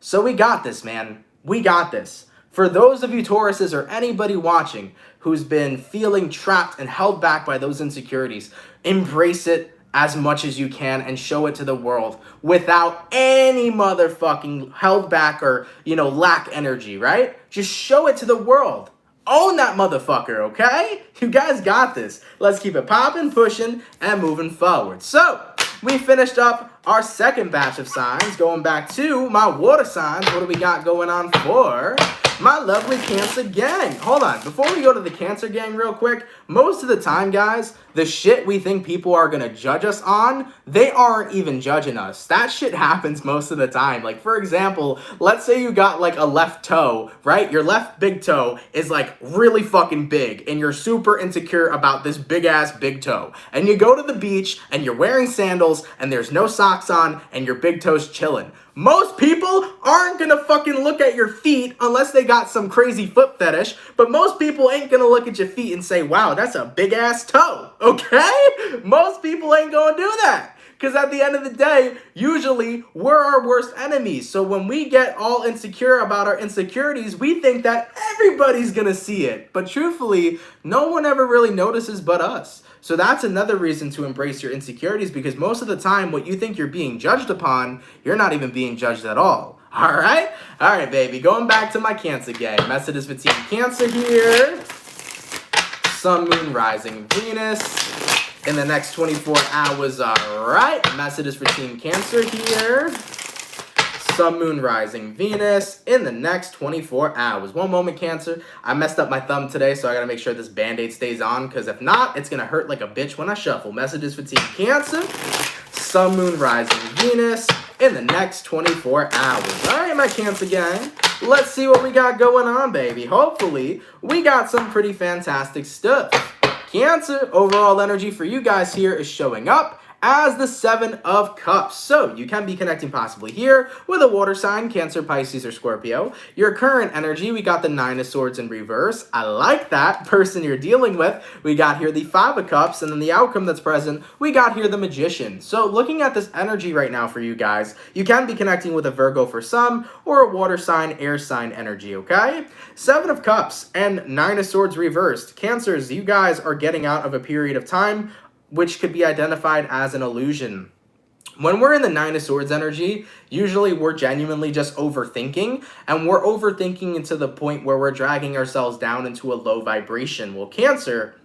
So we got this, man. We got this. For those of you Tauruses or anybody watching who's been feeling trapped and held back by those insecurities, embrace it as much as you can and show it to the world without any motherfucking held back or, you know, lack energy, right? Just show it to the world. Own that motherfucker, okay? You guys got this. Let's keep it popping, pushing, and moving forward. So, we finished up our second batch of signs, going back to my water signs. What do we got going on for my lovely Cancer gang? Hold on, before we go to the Cancer gang real quick, most of the time, guys, the shit we think people are gonna judge us on, they aren't even judging us. That shit happens most of the time. Like, for example, let's say you got like a left toe, right? Your left big toe is like really fucking big and you're super insecure about this big ass big toe. And you go to the beach and you're wearing sandals and there's no socks on and your big toe's chilling. Most people aren't gonna fucking look at your feet unless they got some crazy foot fetish, but most people ain't gonna look at your feet and say, wow, that's a big ass toe, okay? Most people ain't gonna do that. Because at the end of the day, usually we're our worst enemies. So when we get all insecure about our insecurities, we think that everybody's gonna see it. But truthfully, no one ever really notices but us. So that's another reason to embrace your insecurities, because most of the time what you think you're being judged upon, you're not even being judged at all. All right? All right, baby. Going back to my Cancer gang. Messages for Team Cancer here. Sun, Moon, Rising, Venus in the next 24 hours. All right. Messages for Team Cancer here. Sun, Moon, Rising, Venus in the next 24 hours. One moment, Cancer. I messed up my thumb today, so I gotta make sure this Band-Aid stays on, because if not, it's gonna hurt like a bitch when I shuffle. Messages for Team Cancer. Sun, Moon, Rising, Venus in the next 24 hours. All right, my Cancer gang. Let's see what we got going on, baby. Hopefully, we got some pretty fantastic stuff. Cancer, overall energy for you guys here is showing up as the Seven of Cups. So you can be connecting possibly here with a water sign, Cancer, Pisces, or Scorpio. Your current energy, we got the Nine of Swords in reverse. I like that. Person you're dealing with, we got here the Five of Cups, and then the outcome that's present, we got here the Magician. So looking at this energy right now for you guys, you can be connecting with a Virgo for some, or a water sign, air sign energy, okay? Seven of Cups and Nine of Swords reversed. Cancers, you guys are getting out of a period of time which could be identified as an illusion. When we're in the Nine of Swords energy, usually we're genuinely just overthinking, and we're overthinking to the point where we're dragging ourselves down into a low vibration. Well, Cancer,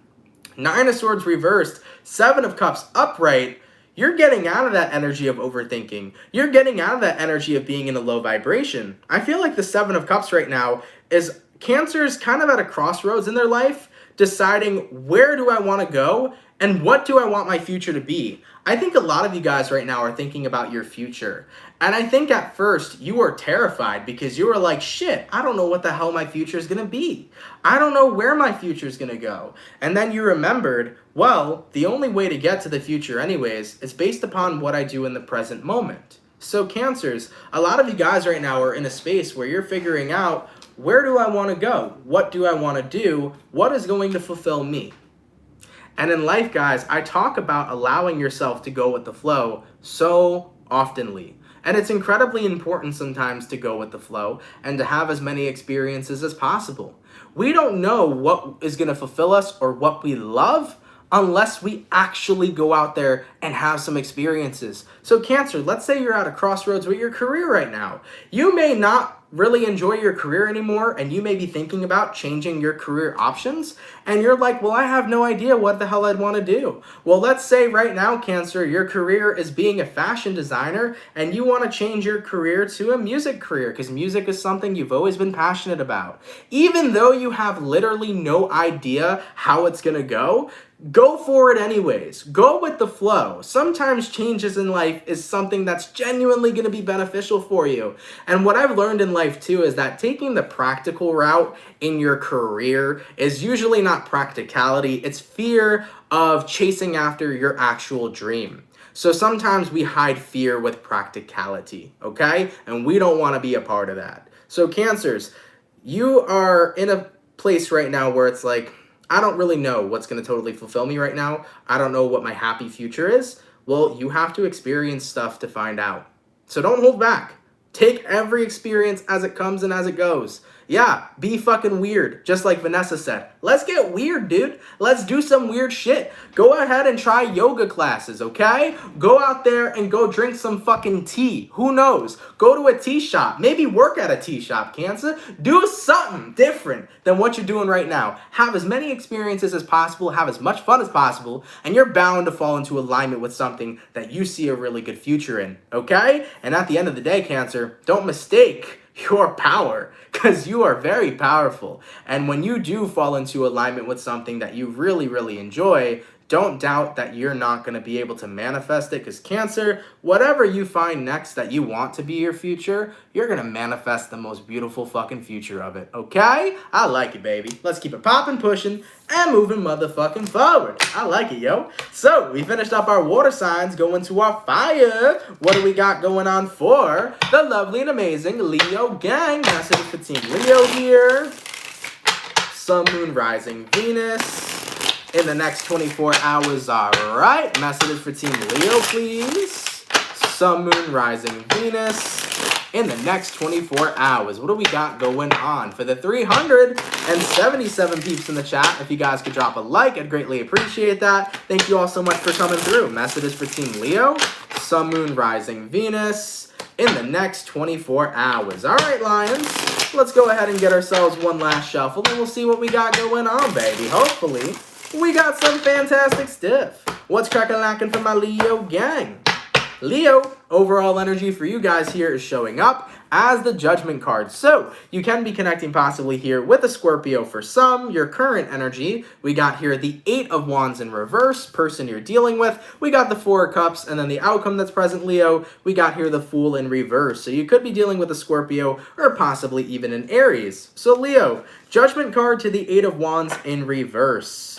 Nine of Swords reversed, Seven of Cups upright, you're getting out of that energy of overthinking. You're getting out of that energy of being in a low vibration. I feel like the Seven of Cups right now is Cancer's kind of at a crossroads in their life, deciding where do I want to go and what do I want my future to be. I think a lot of you guys right now are thinking about your future. And I think at first you were terrified because you were like, shit, I don't know what the hell my future is going to be. I don't know where my future is going to go. And then you remembered, well, the only way to get to the future anyways is based upon what I do in the present moment. So Cancers, a lot of you guys right now are in a space where you're figuring out, where do I want to go? What do I want to do? What is going to fulfill me? And in life, guys, I talk about allowing yourself to go with the flow so oftenly. And it's incredibly important sometimes to go with the flow and to have as many experiences as possible. We don't know what is going to fulfill us or what we love unless we actually go out there and have some experiences. So Cancer, let's say you're at a crossroads with your career right now. You may not really enjoy your career anymore, and you may be thinking about changing your career options, and you're like, well, I have no idea what the hell I'd want to do. Well, let's say right now, Cancer, your career is being a fashion designer, and you want to change your career to a music career, because music is something you've always been passionate about. Even though you have literally no idea how it's going to go for it anyways. Go with the flow. Sometimes changes in life is something that's genuinely going to be beneficial for you. And what I've learned in life too is that taking the practical route in your career is usually not practicality. It's fear of chasing after your actual dream. So sometimes we hide fear with practicality, okay? And we don't want to be a part of that. So Cancers, you are in a place right now where it's like, I don't really know what's going to totally fulfill me right now. I don't know what my happy future is. Well, you have to experience stuff to find out. So don't hold back. Take every experience as it comes and as it goes. Yeah, be fucking weird, just like Vanessa said. Let's get weird, dude. Let's do some weird shit. Go ahead and try yoga classes, okay? Go out there and go drink some fucking tea. Who knows? Go to a tea shop. Maybe work at a tea shop, Cancer. Do something different than what you're doing right now. Have as many experiences as possible. Have as much fun as possible. And you're bound to fall into alignment with something that you see a really good future in, okay? And at the end of the day, Cancer, don't mistake your power, because you are very powerful. And when you do fall into alignment with something that you really, really enjoy, don't doubt that you're not going to be able to manifest it, because Cancer, whatever you find next that you want to be your future, you're going to manifest the most beautiful fucking future of it, okay? I like it, baby. Let's keep it popping, pushing, and moving motherfucking forward. I like it, yo. So, we finished up our water signs, going to our fire. What do we got going on for the lovely and amazing Leo gang? Message for Team Leo here. Sun, Moon, Rising, Venus in the next 24 hours, all right. Messages for Team Leo, please. Sun, Moon, Rising, Venus in the next 24 hours. What do we got going on for the 377 peeps in the chat? If you guys could drop a like, I'd greatly appreciate that. Thank you all so much for coming through. Messages for Team Leo. Sun, Moon, Rising, Venus in the next 24 hours. All right, Lions. Let's go ahead and get ourselves one last shuffle, and we'll see what we got going on, baby. Hopefully, we got some fantastic stuff. What's crackin' for my Leo gang? Leo, overall energy for you guys here is showing up as the Judgment card. So, you can be connecting possibly here with a Scorpio for some. Your current energy, we got here the 8 of Wands in reverse, person you're dealing with. We got the 4 of Cups, and then the outcome that's present, Leo, we got here the Fool in reverse. So you could be dealing with a Scorpio or possibly even an Aries. So Leo, Judgment card to the 8 of Wands in reverse.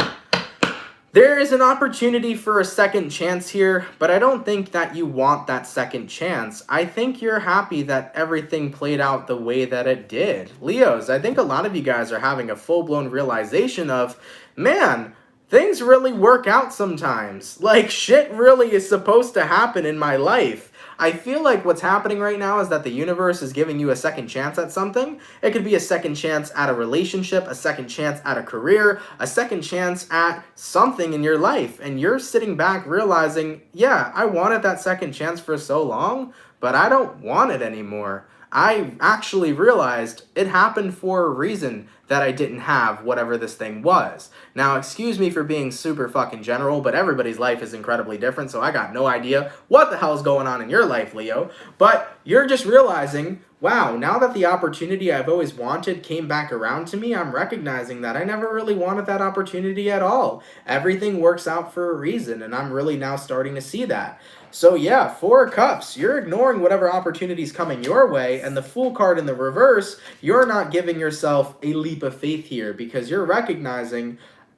There is an opportunity for a second chance here, but I don't think that you want that second chance. I think you're happy that everything played out the way that it did. Leos, I think a lot of you guys are having a full-blown realization of, man, things really work out sometimes. Like, shit really is supposed to happen in my life. I feel like what's happening right now is that the universe is giving you a second chance at something. It could be a second chance at a relationship, a second chance at a career, a second chance at something in your life. And you're sitting back realizing, yeah, I wanted that second chance for so long, but I don't want it anymore. I actually realized it happened for a reason that I didn't have whatever this thing was. Now, excuse me for being super fucking general, but everybody's life is incredibly different, so I got no idea what the hell's going on in your life, Leo. But you're just realizing, wow, now that the opportunity I've always wanted came back around to me, I'm recognizing that I never really wanted that opportunity at all. Everything works out for a reason, and I'm really now starting to see that. So yeah, Four of Cups, you're ignoring whatever opportunity's coming your way, and the Fool card in the reverse, you're not giving yourself a leap of faith here because you're recognizing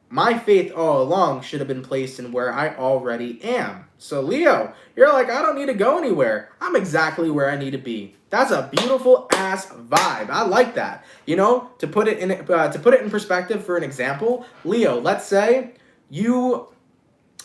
my faith all along should have been placed in where I already am. So Leo, you're like, I don't need to go anywhere. I'm exactly where I need to be. That's a beautiful ass vibe. I like that. You know, to put it in perspective for an example, Leo, let's say you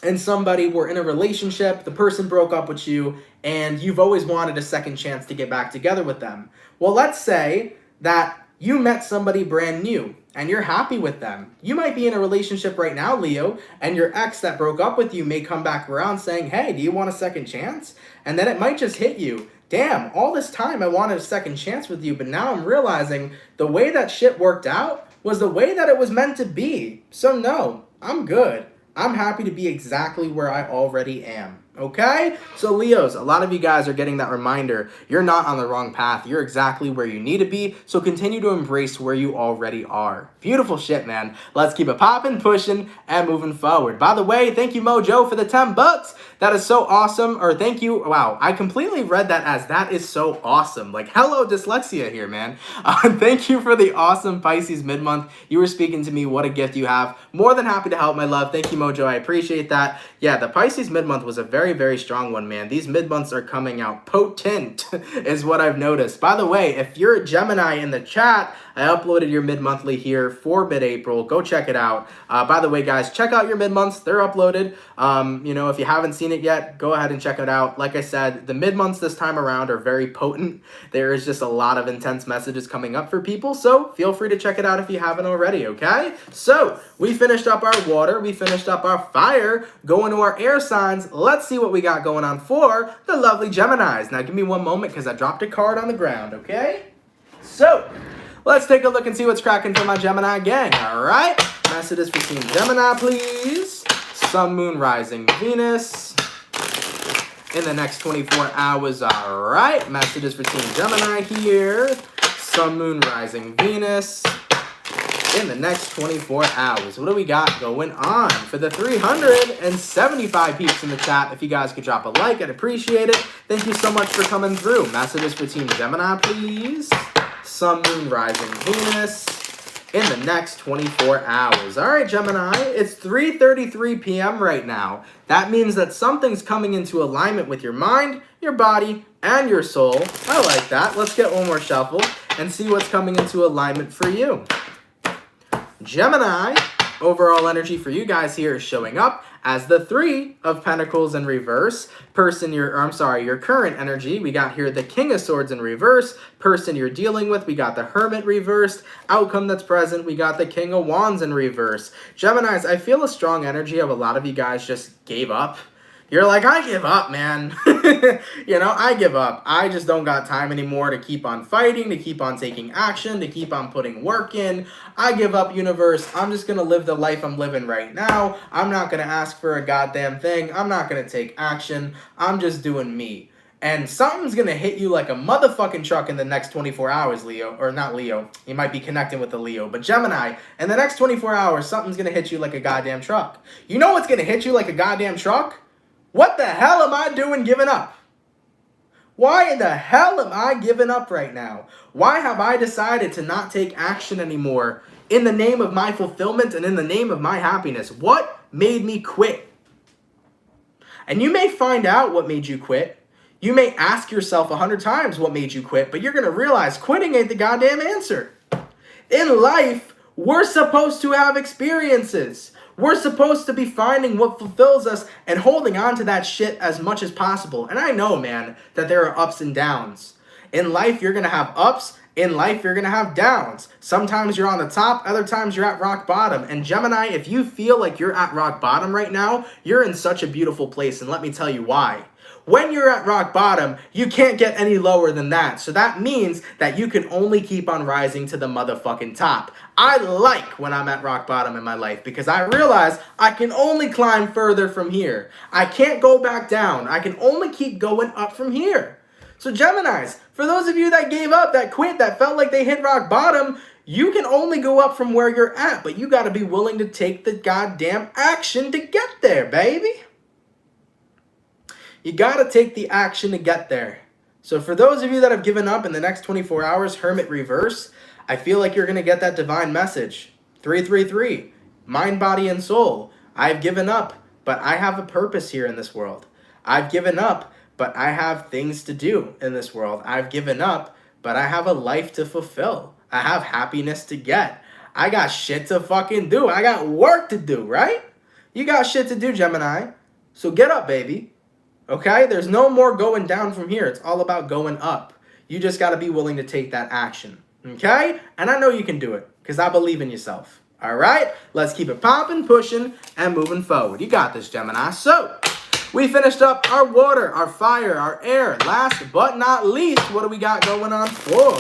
and somebody were in a relationship, the person broke up with you, and you've always wanted a second chance to get back together with them. Well, let's say that you met somebody brand new, and you're happy with them. You might be in a relationship right now, Leo, and your ex that broke up with you may come back around saying, hey, do you want a second chance? And then it might just hit you. Damn, all this time I wanted a second chance with you, but now I'm realizing the way that shit worked out was the way that it was meant to be. So no, I'm good. I'm happy to be exactly where I already am. Okay? So Leos, a lot of you guys are getting that reminder. You're not on the wrong path. You're exactly where you need to be. So continue to embrace where you already are. Beautiful shit, man. Let's keep it popping, pushing, and moving forward. By the way, thank you, Mojo, for the 10 bucks. That is so awesome. Or thank you. Wow, I completely read that as that is so awesome. Like, hello, dyslexia here, man. Thank you for the awesome Pisces mid-month. You were speaking to me. What a gift you have. More than happy to help, my love. Thank you, Mojo. I appreciate that. Yeah, the Pisces mid-month was a very, very strong one, man. These mid-months are coming out potent is what I've noticed. By the way, if you're a Gemini in the chat, I uploaded your mid-monthly here for mid-April. Go check it out. By the way, guys, check out your mid-months. They're uploaded. You know, if you haven't seen it yet, go ahead and check it out. Like I said, the mid-months this time around are very potent. There is just a lot of intense messages coming up for people, so feel free to check it out if you haven't already, okay? So, we finished up our water. We finished up our fire. Going to our air signs. Let's see what we got going on for the lovely Geminis. Now, give me one moment because I dropped a card on the ground, okay? So, let's take a look and see what's cracking for my Gemini gang, all right? Messages for Team Gemini, please. Sun, Moon, Rising, Venus. In the next 24 hours, all right? Messages for Team Gemini here. Sun, Moon, Rising, Venus. In the next 24 hours. What do we got going on? For the 375 peeps in the chat, if you guys could drop a like, I'd appreciate it. Thank you so much for coming through. Messages for Team Gemini, please. Sun, Moon, Rising, Venus. In the next 24 hours. All right, Gemini, it's 3:33 p.m. right now. That means that something's coming into alignment with your mind, your body, and your soul. I like that. Let's get one more shuffle and see what's coming into alignment for you. Gemini, overall energy for you guys here is showing up as the 3 of Pentacles in reverse. Your current energy, we got here the King of Swords in reverse. Person you're dealing with, we got the Hermit reversed. Outcome that's present, we got the King of Wands in reverse. Geminis, I feel a strong energy of a lot of you guys just gave up. You're like, I give up, man. You know, I give up. I just don't got time anymore to keep on fighting, to keep on taking action, to keep on putting work in. I give up, universe. I'm just going to live the life I'm living right now. I'm not going to ask for a goddamn thing. I'm not going to take action. I'm just doing me. And something's going to hit you like a motherfucking truck in the next 24 hours, Leo. Or not Leo. You might be connecting with the Leo. But Gemini, in the next 24 hours, something's going to hit you like a goddamn truck. You know what's going to hit you like a goddamn truck? What the hell am I doing giving up? Why in the hell am I giving up right now? Why have I decided to not take action anymore in the name of my fulfillment and in the name of my happiness? What made me quit? And you may find out what made you quit. You may ask yourself 100 times what made you quit, but you're going to realize quitting ain't the goddamn answer. In life, we're supposed to have experiences. We're supposed to be finding what fulfills us and holding on to that shit as much as possible. And I know, man, that there are ups and downs. In life, you're going to have ups. In life, you're going to have downs. Sometimes you're on the top. Other times you're at rock bottom. And Gemini, if you feel like you're at rock bottom right now, you're in such a beautiful place. And let me tell you why. when you're at rock bottom, you can't get any lower than that. So that means that you can only keep on rising to the motherfucking top. I like when I'm at rock bottom in my life because I realize I can only climb further from here. I can't go back down. I can only keep going up from here. So Geminis, for those of you that gave up, that quit, that felt like they hit rock bottom, you can only go up from where you're at, but you got to be willing to take the goddamn action to get there, baby. You got to take the action to get there. So for those of you that have given up in the next 24 hours, Hermit reverse, I feel like you're going to get that divine message. 333, mind, body, and soul. I've given up, but I have a purpose here in this world. I've given up, but I have things to do in this world. I've given up, but I have a life to fulfill. I have happiness to get. I got shit to fucking do. I got work to do, right? You got shit to do, Gemini. So get up, baby. Okay? There's no more going down from here. It's all about going up. You just got to be willing to take that action. Okay? And I know you can do it because I believe in yourself. All right? Let's keep it popping, pushing, and moving forward. You got this, Gemini. So we finished up our water, our fire, our air. Last but not least, what do we got going on for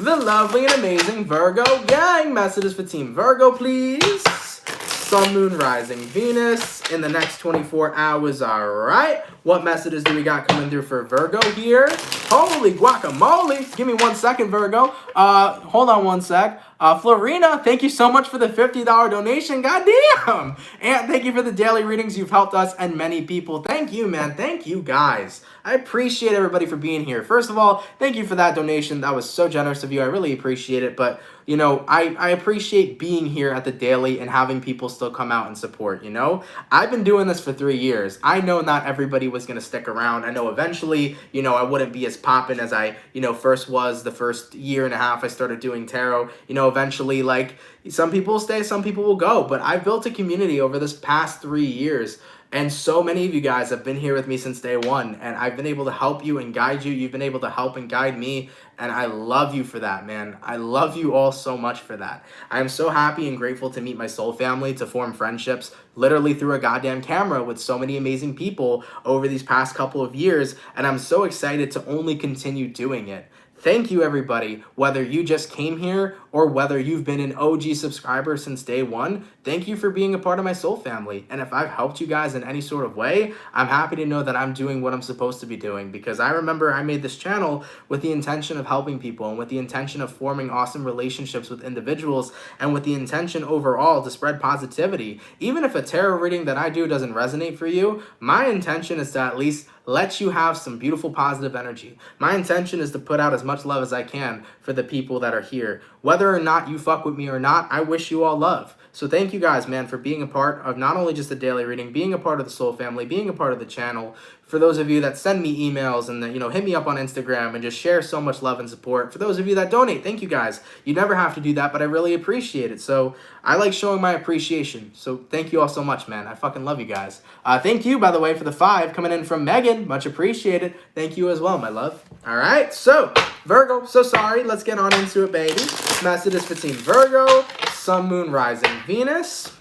the lovely and amazing Virgo gang? Messages for Team Virgo, please. Sun, Moon, Rising, Venus in the next 24 hours. All right. What messages do we got coming through for Virgo here? Holy guacamole. Give me 1 second, Virgo. Hold on 1 sec. Florina, thank you so much for the $50 donation. Goddamn. And thank you for the daily readings. You've helped us and many people. Thank you, man. Thank you, guys. I appreciate everybody for being here. First of all, thank you for that donation. That was so generous of you. I really appreciate it. But, you know, I appreciate being here at the daily and having people still come out and support, you know? I've been doing this for 3 years. I know not everybody was going to stick around. I know eventually, you know, I wouldn't be as poppin' as I, you know, first was the first year and a half I started doing tarot. You know, eventually, like, some people will stay, some people will go. But I've built a community over this past 3 years. And so many of you guys have been here with me since day one, and I've been able to help you and guide you. You've been able to help and guide me, and I love you for that, man. I love you all so much for that. I am so happy and grateful to meet my soul family, to form friendships literally through a goddamn camera with so many amazing people over these past couple of years, and I'm so excited to only continue doing it. Thank you, everybody, whether you just came here or whether you've been an OG subscriber since day one. Thank you for being a part of my soul family. And if I've helped you guys in any sort of way, I'm happy to know that I'm doing what I'm supposed to be doing, because I remember I made this channel with the intention of helping people and with the intention of forming awesome relationships with individuals and with the intention overall to spread positivity. Even if a tarot reading that I do doesn't resonate for you, my intention is to at least let you have some beautiful positive energy. My intention is to put out as much love as I can for the people that are here. Whether or not you fuck with me or not, I wish you all love. So thank you guys, man, for being a part of not only just the daily reading, being a part of the soul family, being a part of the channel. For those of you that send me emails and that, you know, hit me up on Instagram and just share so much love and support. For those of you that donate, thank you guys. You never have to do that, but I really appreciate it. So I like showing my appreciation. So thank you all so much, man. I fucking love you guys. Thank you, by the way, for the 5 coming in from Megan. Much appreciated. Thank you as well, my love. All right, so Virgo, so sorry. Let's get on into it, baby. Messages for Team Virgo, Sun, Moon, Rising, Venus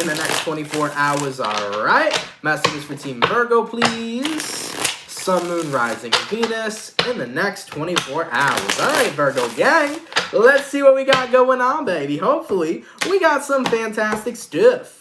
in the next 24 hours. All right. Messages for Team Virgo, please. Sun, Moon, Rising, Venus in the next 24 hours. All right, Virgo gang. Let's see what we got going on, baby. Hopefully, we got some fantastic stuff.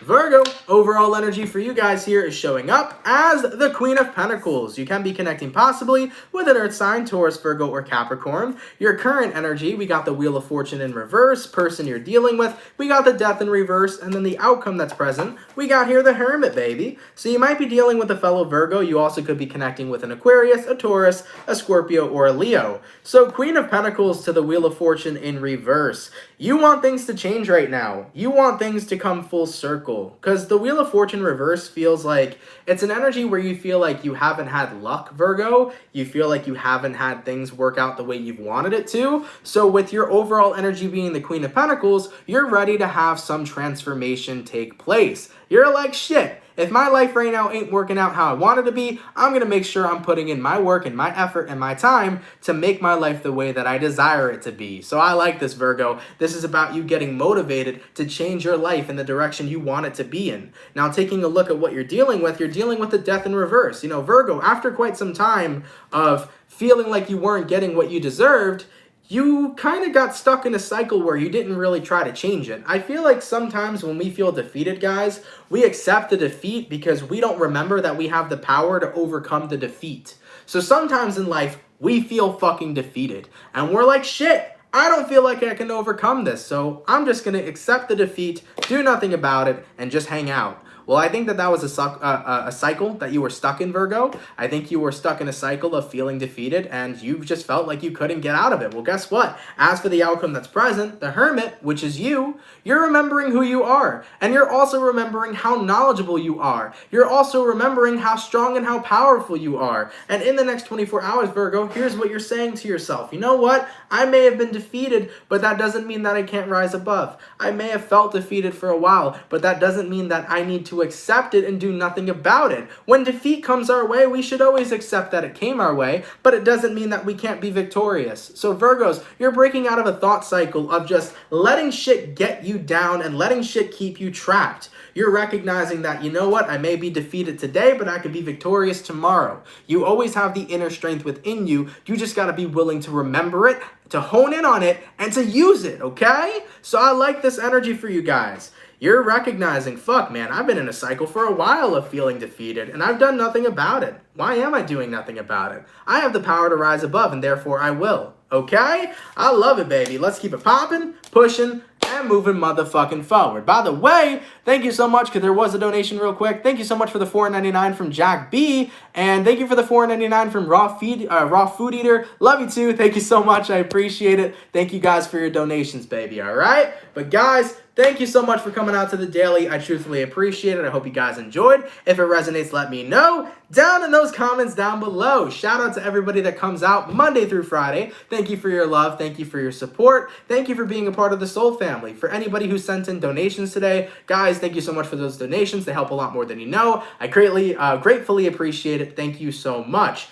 Virgo, overall energy for you guys here is showing up as the Queen of Pentacles. You can be connecting possibly with an Earth sign, Taurus, Virgo, or Capricorn. Your current energy, we got the Wheel of Fortune in reverse, person you're dealing with, we got the Death in reverse, and then the outcome that's present, we got here the Hermit, baby. So you might be dealing with a fellow Virgo. You also could be connecting with an Aquarius, a Taurus, a Scorpio, or a Leo. So Queen of Pentacles to the Wheel of Fortune in reverse. You want things to change right now. You want things to come full circle. Because the Wheel of Fortune reverse feels like it's an energy where you feel like you haven't had luck, Virgo. You feel like you haven't had things work out the way you've wanted it to. So with your overall energy being the Queen of Pentacles, you're ready to have some transformation take place. You're like, shit, If my life right now ain't working out how I want it to be, I'm going to make sure I'm putting in my work and my effort and my time to make my life the way that I desire it to be. So I like this, Virgo. This is about you getting motivated to change your life in the direction you want it to be in. Now, taking a look at what you're dealing with the death in reverse. You know, Virgo, after quite some time of feeling like you weren't getting what you deserved, you kind of got stuck in a cycle where you didn't really try to change it. I feel like sometimes when we feel defeated, guys, we accept the defeat because we don't remember that we have the power to overcome the defeat. So sometimes in life, we feel fucking defeated. And we're like, shit, I don't feel like I can overcome this. So I'm just going to accept the defeat, do nothing about it, and just hang out. Well, I think that was a cycle that you were stuck in, Virgo. I think you were stuck in a cycle of feeling defeated, and you just felt like you couldn't get out of it. Well, guess what? As for the outcome that's present, the Hermit, which is you, you're remembering who you are, and you're also remembering how knowledgeable you are. You're also remembering how strong and how powerful you are. And in the next 24 hours, Virgo, here's what you're saying to yourself. You know what? I may have been defeated, but that doesn't mean that I can't rise above. I may have felt defeated for a while, but that doesn't mean that I need to accept it and do nothing about it. When defeat comes our way, we should always accept that it came our way, but it doesn't mean that we can't be victorious. So Virgos, you're breaking out of a thought cycle of just letting shit get you down and letting shit keep you trapped. You're recognizing that, you know what, I may be defeated today, but I could be victorious tomorrow. You always have the inner strength within you. You just got to be willing to remember it, to hone in on it, and to use it, okay? So I like this energy for you guys. You're recognizing, fuck, man, I've been in a cycle for a while of feeling defeated, and I've done nothing about it. Why am I doing nothing about it? I have the power to rise above, and therefore I will. Okay? I love it, baby. Let's keep it popping, pushing, and moving motherfucking forward. By the way, thank you so much, because there was a donation real quick. Thank you so much for the $4.99 from Jack B. And thank you for the $4.99 from Raw Food Eater. Love you too. Thank you so much. I appreciate it. Thank you guys for your donations, baby. All right? But guys, thank you so much for coming out to the daily. I truthfully appreciate it. I hope you guys enjoyed. If it resonates, let me know down in those comments down below. Shout out to everybody that comes out Monday through Friday. Thank you for your love. Thank you for your support. Thank you for being a part of the Soul family. For anybody who sent in donations today, guys, thank you so much for those donations. They help a lot more than you know. I gratefully appreciate it. Thank you so much.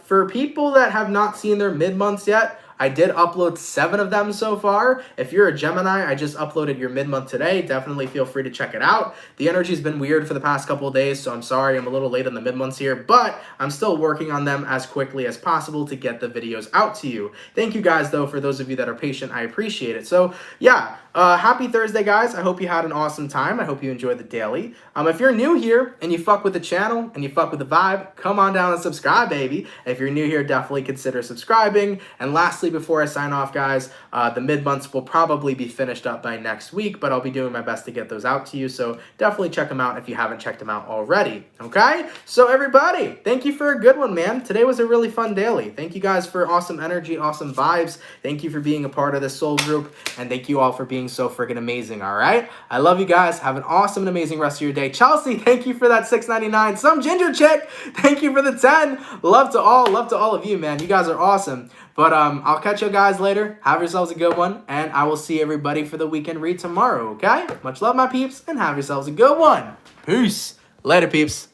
For people that have not seen their mid-months yet, I did upload 7 of them so far. If you're a Gemini, I just uploaded your mid-month today. Definitely feel free to check it out. The energy's been weird for the past couple of days, so I'm sorry I'm a little late on the mid-months here, but I'm still working on them as quickly as possible to get the videos out to you. Thank you guys, though, for those of you that are patient. I appreciate it. So, yeah, happy Thursday, guys. I hope you had an awesome time. I hope you enjoyed the daily. If you're new here and you fuck with the channel and you fuck with the vibe, come on down and subscribe, baby. If you're new here, definitely consider subscribing. And lastly, before I sign off, guys, the mid-months will probably be finished up by next week, but I'll be doing my best to get those out to you. So definitely check them out if you haven't checked them out already. Okay? So everybody, thank you for a good one, man. Today was a really fun daily. Thank you guys for awesome energy, awesome vibes. Thank you for being a part of this soul group, and thank you all for being so friggin' amazing, all right? I love you guys. Have an awesome and amazing rest of your day. Chelsea, thank you for that $6.99. Some ginger chick, thank you for the 10. Love to all of you, man. You guys are awesome. But I'll catch you guys later. Have yourselves a good one, and I will see everybody for the weekend read tomorrow, okay? Much love, my peeps, and have yourselves a good one. Peace. Later, peeps.